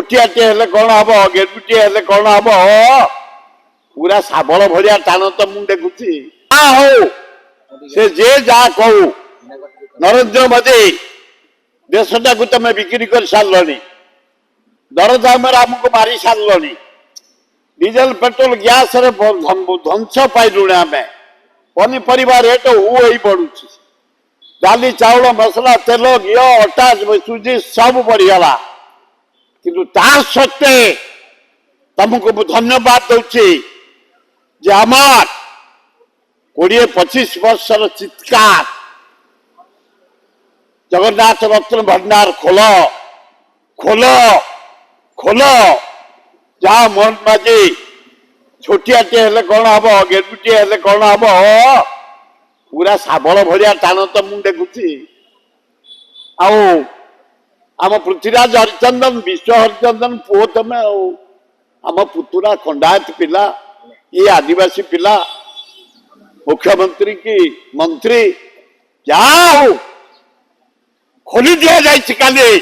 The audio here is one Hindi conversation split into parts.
छोटियाटे हेले कौन हम गेटुटे हेले कौन हम पूरा शाबल भलिया टाण तो मुझे देखुची हो से जे जा कहू नरेंद्र मोदी देशटा को तुम बिक्री कर सारे दरदाम आमको मारी सारे डीजेल पेट्रोल गैस ध्वंस पाइलुण आम पनीपरिया रेट हो पड़ू डाली चाउल मसला तेल घी अटा सुजी सब बढ़ीगला किंतु ता सत्वे तुमको धन्यवाद दूची जे आमार 20-25 वर्षर चित्कार जगन्नाथ रत्न भंडार खोल खोल खोल जा मोहन माझी छोटियाटे हेले कौन हम गेटुटे हेले कौन हम पूरा शाबल भलिया टाण तो मुझे देखुची आम पृथ्वीराज हरिचंदन विश्व हरिचंदन पुओ तमें आम पुतुरा खंडायत पिला ये आदिवासी पिला मुख्यमंत्री की मंत्री जाओ खोली दिया जाए काली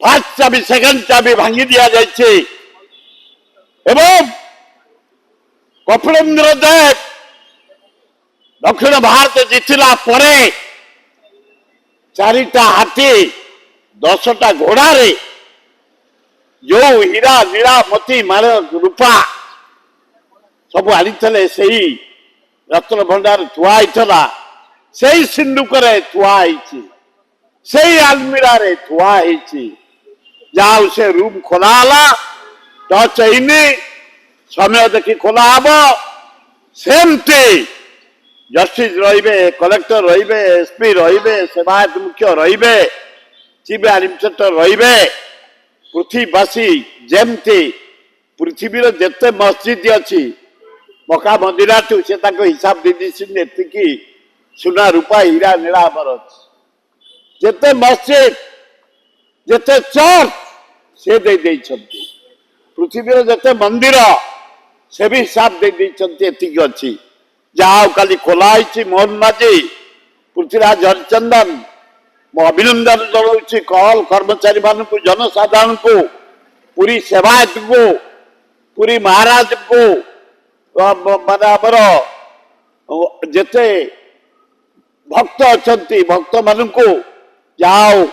फास्ट चाबी सेकेंड चाबी भांगी दिया जाए एवं कपिलेन्द्र देव दक्षिण भारत जीतला परे 4टा हाथी 10टा घोड़ा रे जो हीरा नीला मोती माल रूपा सब आनी रत्न भंडार थुआईला से सिंधुक थुआई आलमीरा रे थुआई जाओ से रूम खोला टच है समय देखी खोला हम सेमती जस्टिस रे कलेक्टर रे एसपी रे सेवायत मुख्य रे चीफ एडमिनिस्ट्रेटर रे पृथ्वीवासी जमती पृथ्वी जिते मस्जिद अच्छी मका मंदिर से हिसाब दे दी सुना रूपा हीरा नीला आमर अच्छे जिते मस्जिद जिते चर्च से दे पृथ्वी जिते मंदिर से भी हिसाब दे दी अच्छी जाओ काली खोलाई मोहन माझी पृथ्वीराज हरिचंदन मो अभिनंदन जनाऊँ कल कर्मचारी मान जनसाधारण को पूरी सेवायत को पूरी महाराज को माने आमर जेते भक्त अच्छा भक्त मान को जाओ